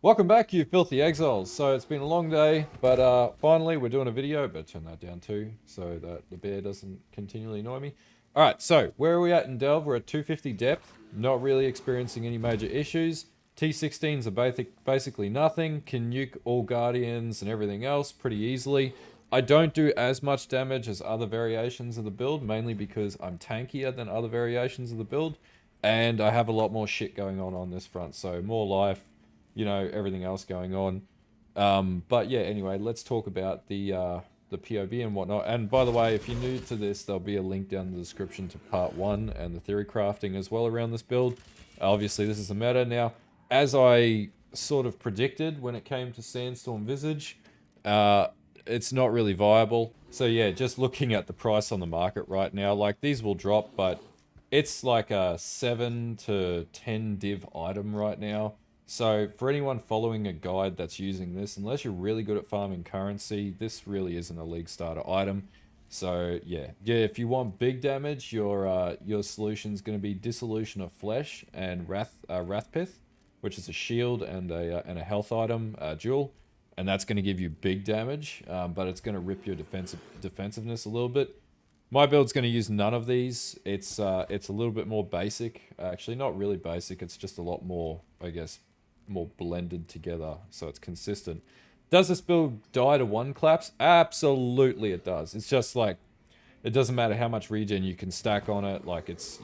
Welcome back, you filthy exiles. So it's been a long day, but finally we're doing a video. Better turn that down too, so that the bear doesn't continually annoy me. Alright, so where are we at in Delve? We're at 250 depth, not really experiencing any major issues. T16s are basically nothing, can nuke all guardians and everything else pretty easily. I don't do as much damage as other variations of the build, mainly because I'm tankier than other variations of the build, and I have a lot more shit going on this front, so more life, everything else going on. But yeah, anyway, let's talk about the PoB and whatnot. And by the way, if you're new to this, there'll be a link down in the description to part 1 and the theory crafting as well around this build. Obviously, this is the meta. Now, as I sort of predicted when it came to Sandstorm Visage, it's not really viable. So yeah, just looking at the price on the market right now, like these will drop, but it's like a 7 to 10 div item right now. So for anyone following a guide that's using this, unless you're really good at farming currency, this really isn't a league starter item. So yeah, if you want big damage, your solution's going to be Dissolution of Flesh and Wrathpith, which is a shield and a health item dual, and that's going to give you big damage, but it's going to rip your defensiveness a little bit. My build's going to use none of these. It's a little bit more basic. Actually, not really basic. It's just a lot more, I guess, more blended together, so it's consistent. Does this build die to one collapse? Absolutely it does. It's just like, it doesn't matter how much regen you can stack on it. Like it's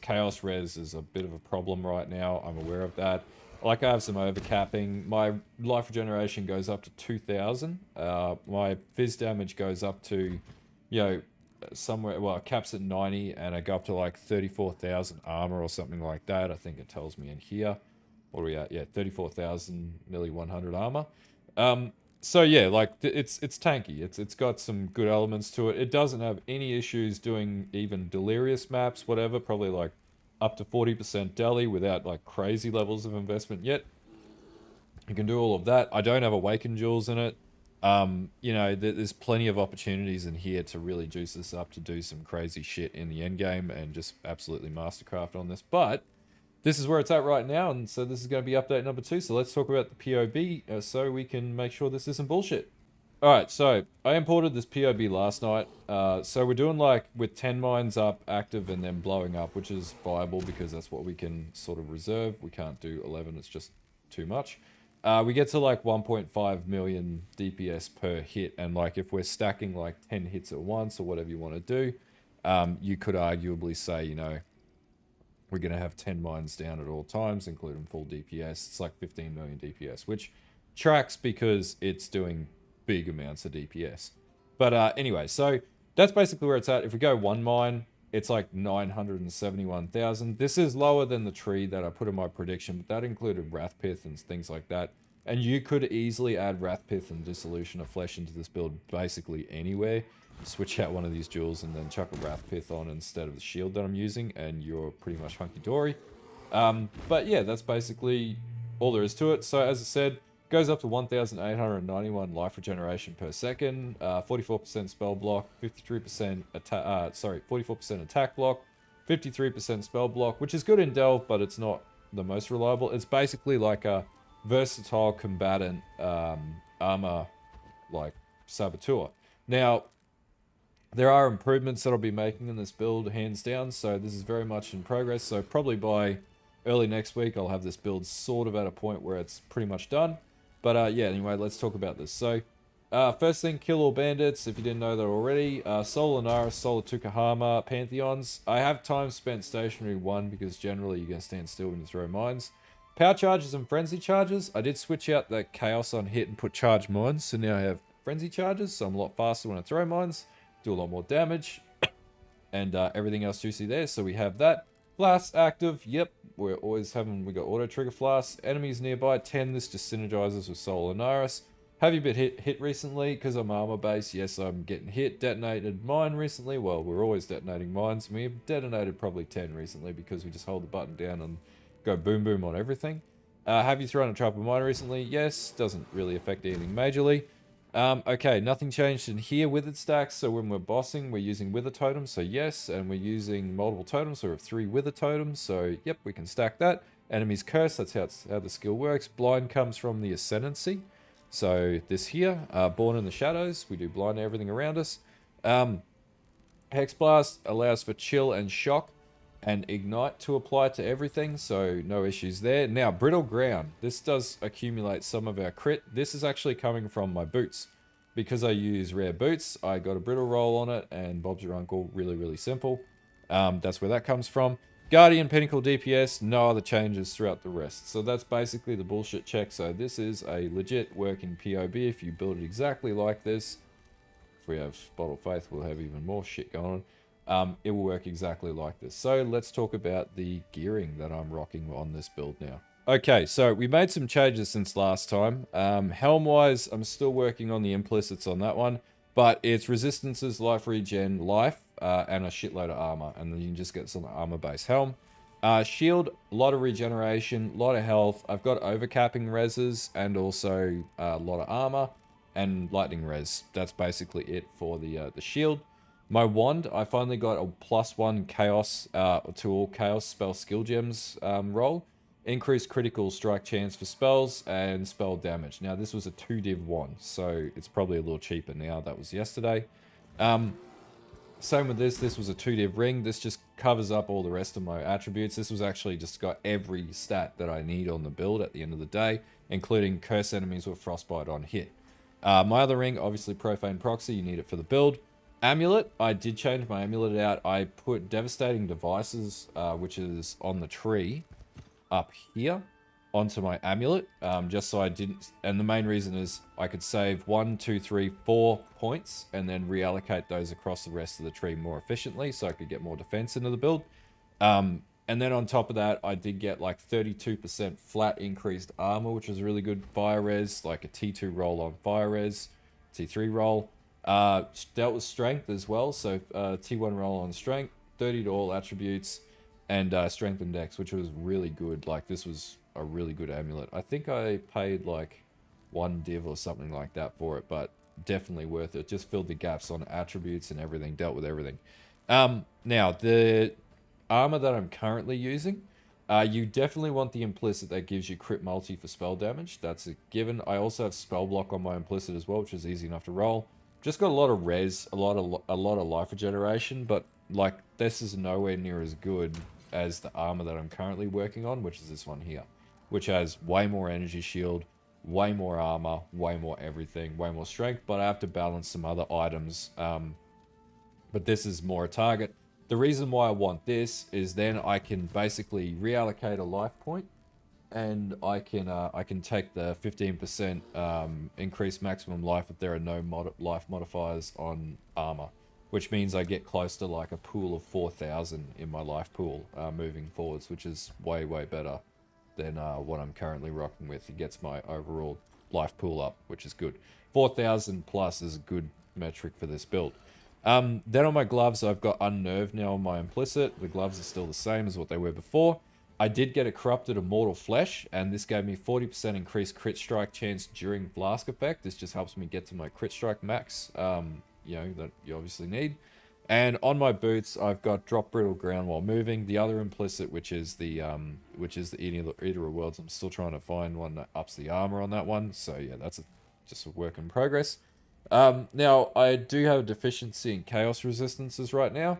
chaos res is a bit of a problem right now. I'm aware of that. Like I have some overcapping. My life regeneration goes up to 2,000. My fizz damage goes up to, somewhere, well, it caps at 90 and I go up to like 34,000 armor or something like that. I think it tells me in here. What are we at? Yeah, 34,000, nearly 100 armor. So yeah, like it's tanky. It's got some good elements to it. It doesn't have any issues doing even delirious maps, whatever. Probably like up to 40% deli without like crazy levels of investment yet. You can do all of that. I don't have awakened jewels in it. There's plenty of opportunities in here to really juice this up to do some crazy shit in the end game and just absolutely mastercraft on this. But this is where it's at right now, and so this is going to be update number 2. So let's talk about the PoB so we can make sure this isn't bullshit. Alright, so I imported this PoB last night. So we're doing like with 10 mines up, active, and then blowing up, which is viable because that's what we can sort of reserve. We can't do 11, it's just too much. We get to like 1.5 million DPS per hit, and like if we're stacking like 10 hits at once or whatever you want to do, you could arguably say, we're going to have 10 mines down at all times, including full DPS. It's like 15 million DPS, which tracks because it's doing big amounts of DPS. But anyway, so that's basically where it's at. If we go one mine, it's like 971,000. This is lower than the tree that I put in my prediction, but that included Wrathpith and things like that. And you could easily add Wrathpith and Dissolution of Flesh into this build basically anywhere. Switch out one of these jewels and then chuck a Wrathpith on instead of the shield that I'm using, and you're pretty much hunky-dory. But yeah, that's basically all there is to it. So as I said, goes up to 1,891 life regeneration per second, 44% spell block, 53% attack. 44% attack block, 53% spell block, which is good in Delve, but it's not the most reliable. It's basically like a versatile combatant armor, like saboteur. Now, there are improvements that I'll be making in this build, hands down, so this is very much in progress. So probably by early next week, I'll have this build sort of at a point where it's pretty much done. But yeah, anyway, let's talk about this. So first thing, kill all bandits, if you didn't know that already. Solar Naris, Solar Tukahama, Pantheons. I have time spent stationary 1 because generally you're going to stand still when you throw mines. Power charges and frenzy charges. I did switch out the chaos on hit and put charge mines, so now I have frenzy charges, so I'm a lot faster when I throw mines. Do a lot more damage, and everything else juicy there. So we have that. Flasks active. Yep, we got auto trigger flasks. Enemies nearby 10. This just synergizes with Solar Naris. Have you been hit recently? Because I'm armor based. Yes, I'm getting hit. Detonated mine recently. Well, we're always detonating mines. We've detonated probably 10 recently because we just hold the button down and go boom boom on everything. Have you thrown a trap of mine recently? Yes. Doesn't really affect anything majorly. Okay, nothing changed in here. Withered stacks, so when we're bossing, we're using wither totems, so yes, and we're using multiple totems, so we have 3 wither totems, so yep, we can stack that. Enemies curse, that's how the skill works. Blind comes from the Ascendency. So this here, Born in the Shadows, we do blind everything around us. Hexblast allows for chill and shock and ignite to apply to everything, so no issues there. Now, Brittle Ground. This does accumulate some of our crit. This is actually coming from my boots. Because I use rare boots, I got a brittle roll on it, and Bob's your uncle. Really, really simple. That's where that comes from. Guardian, Pinnacle, DPS, no other changes throughout the rest. So that's basically the bullshit check. So this is a legit working PoB. If you build it exactly like this, if we have Bottle of Faith, we'll have even more shit going on. It will work exactly like this. So let's talk about the gearing that I'm rocking on this build now. Okay, so we made some changes since last time. Helm-wise, I'm still working on the implicits on that one, but it's resistances, life regen, life, and a shitload of armor, and then you can just get some armor-based helm. Shield, a lot of regeneration, a lot of health. I've got overcapping reses and also a lot of armor and lightning res. That's basically it for the shield. My wand, I finally got a +1 chaos to all chaos spell skill gems roll. Increased critical strike chance for spells and spell damage. Now this was a 2-div wand, so it's probably a little cheaper now. That was yesterday. Same with this was a 2-div ring. This just covers up all the rest of my attributes. This was actually just got every stat that I need on the build at the end of the day, including curse enemies with frostbite on hit. My other ring, obviously Profane Proxy, you need it for the build. Amulet, I did change my amulet out. I put Devastating Devices, which is on the tree, up here onto my amulet, just so I didn't, and the main reason is I could save 1, 2, 3, 4 points and then reallocate those across the rest of the tree more efficiently, so I could get more defense into the build. And then on top of that, I did get like 32% flat increased armor, which was really good fire res, like a T2 roll on fire res, T3 roll. Dealt with strength as well, so T1 roll on strength, 30 to all attributes, and strength and dex, which was really good. Like, this was a really good amulet. I think I paid like 1 div or something like that for it, but definitely worth it. Just filled the gaps on attributes and everything, dealt with everything. Now, the armor that I'm currently using, you definitely want the implicit that gives you crit multi for spell damage. That's a given. I also have spell block on my implicit as well, which is easy enough to roll. Just got a lot of res, a lot of life regeneration, but like this is nowhere near as good as the armor that I'm currently working on, which is this one here, which has way more energy shield, way more armor, way more everything, way more strength, but I have to balance some other items. But this is more a target. The reason why I want this is then I can basically reallocate a life point, and I can take the 15% increased maximum life if there are no life modifiers on armor, which means I get close to like a pool of 4,000 in my life pool moving forwards, which is way better than what I'm currently rocking with. It gets my overall life pool up, which is good. 4,000 plus is a good metric for this build. Then on my gloves, I've got Unnerved now on my implicit. The gloves are still the same as what they were before. I did get a Corrupted Immortal Flesh, and this gave me 40% increased crit strike chance during Flask effect. This just helps me get to my crit strike max, you know, that you obviously need. And on my boots, I've got Drop Brittle Ground while moving. The other implicit, which is the Eater of Worlds, I'm still trying to find one that ups the armor on that one. So yeah, that's just a work in progress. Now, I do have a deficiency in Chaos Resistances right now.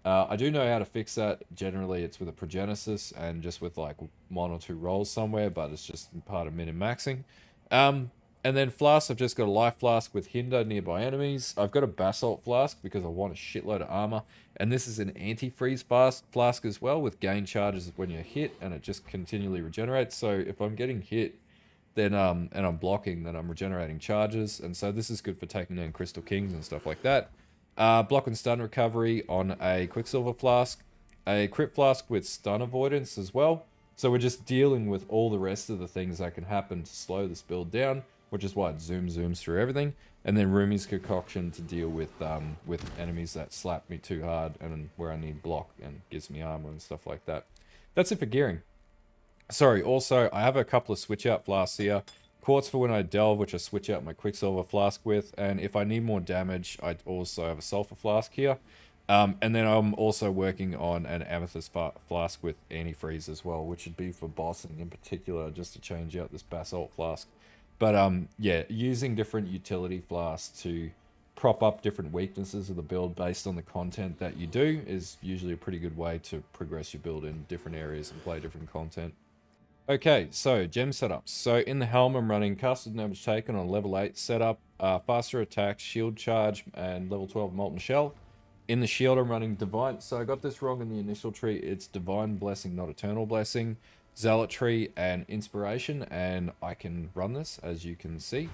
I do know how to fix that. Generally, it's with a Progenesis and just with like 1 or 2 rolls somewhere, but it's just part of min-maxing. And then Flask, I've just got a Life Flask with Hinder nearby enemies. I've got a Basalt Flask because I want a shitload of armor. And this is an anti-freeze flask as well with gain charges when you're hit, and it just continually regenerates. So if I'm getting hit, then and I'm blocking, then I'm regenerating charges. And so this is good for taking down Crystal Kings and stuff like that. Block and stun recovery on a Quicksilver Flask, a Crit Flask with stun avoidance as well. So we're just dealing with all the rest of the things that can happen to slow this build down, which is why it zooms through everything. And then Rumi's Concoction to deal with enemies that slap me too hard and where I need block and gives me armor and stuff like that. That's it for gearing. Sorry, also, I have a couple of switch out flasks here. Quartz for when I delve, which I switch out my Quicksilver Flask with, and if I need more damage, I also have a Sulfur Flask here. And then I'm also working on an Amethyst Flask with antifreeze as well, which would be for bossing in particular, just to change out this Basalt Flask. But yeah, using different utility flasks to prop up different weaknesses of the build based on the content that you do is usually a pretty good way to progress your build in different areas and play different content. Okay, so gem setups. So in the helm, I'm running casted damage taken on level 8 setup, faster attacks, shield charge, and level 12 molten shell. In the shield, I'm running divine. So I got this wrong in the initial tree. It's divine blessing, not eternal blessing, zealotry, and inspiration. And I can run this, as you can see.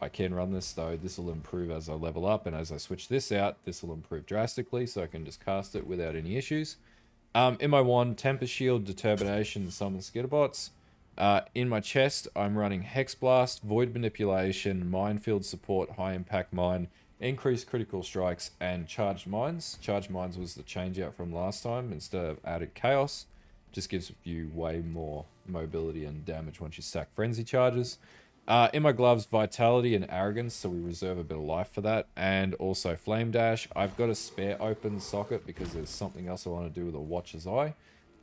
I can run this, though. This will improve as I level up, and as I switch this out, this will improve drastically. So I can just cast it without any issues. In my wand, Tempest Shield, Determination, Summon Skitterbots. In my chest, I'm running Hexblast, Void Manipulation, Minefield Support, High Impact Mine, Increased Critical Strikes, and Charged Mines. Charged Mines was the change out from last time instead of added Chaos. Just gives you way more mobility and damage once you stack Frenzy Charges. In my gloves, Vitality and Arrogance, so we reserve a bit of life for that. And also Flame Dash. I've got a spare open socket because there's something else I want to do with a Watcher's Eye.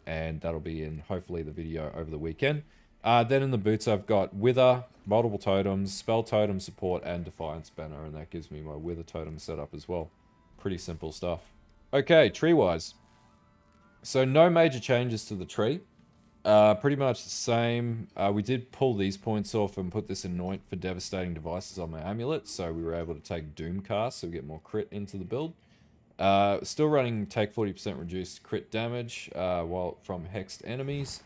And that'll be in, hopefully, the video over the weekend. Then in the boots, I've got Wither, multiple totems, Spell Totem Support, and Defiance Banner. And that gives me my Wither Totem setup as well. Pretty simple stuff. Okay, tree-wise. So no major changes to the tree. Pretty much the same. We did pull these points off and put this Anoint for devastating devices on my amulet, so we were able to take Doom Cast, so we get more crit into the build. Still running take 40% reduced crit damage while from hexed enemies.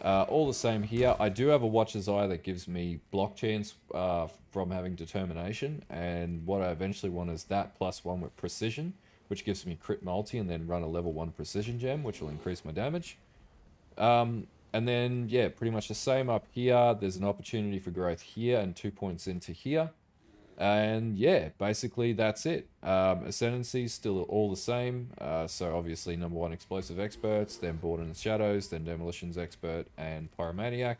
All the same here. I do have a Watcher's Eye that gives me block chance from having Determination, and what I eventually want is that plus 1 with Precision, which gives me crit multi, and then run a level 1 Precision gem, which will increase my damage. And then, yeah, pretty much the same up here. There's an opportunity for growth here and 2 points into here. And yeah, basically that's it. Ascendency still all the same. So obviously number 1 Explosive Experts, then Born in the Shadows, then Demolitions Expert, and Pyromaniac.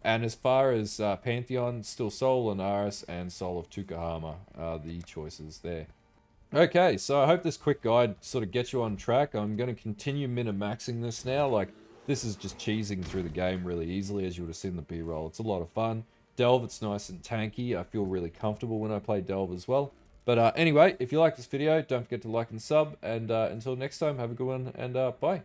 And as far as Pantheon, still Soul, Lunaris, and Soul of Tukahama are the choices there. Okay, so I hope this quick guide sort of gets you on track. I'm going to continue min-maxing this now. Like, this is just cheesing through the game really easily, as you would have seen the B-roll. It's a lot of fun. Delve, it's nice and tanky. I feel really comfortable when I play Delve as well. But anyway, if you like this video, don't forget to like and sub. And until next time, have a good one, and bye.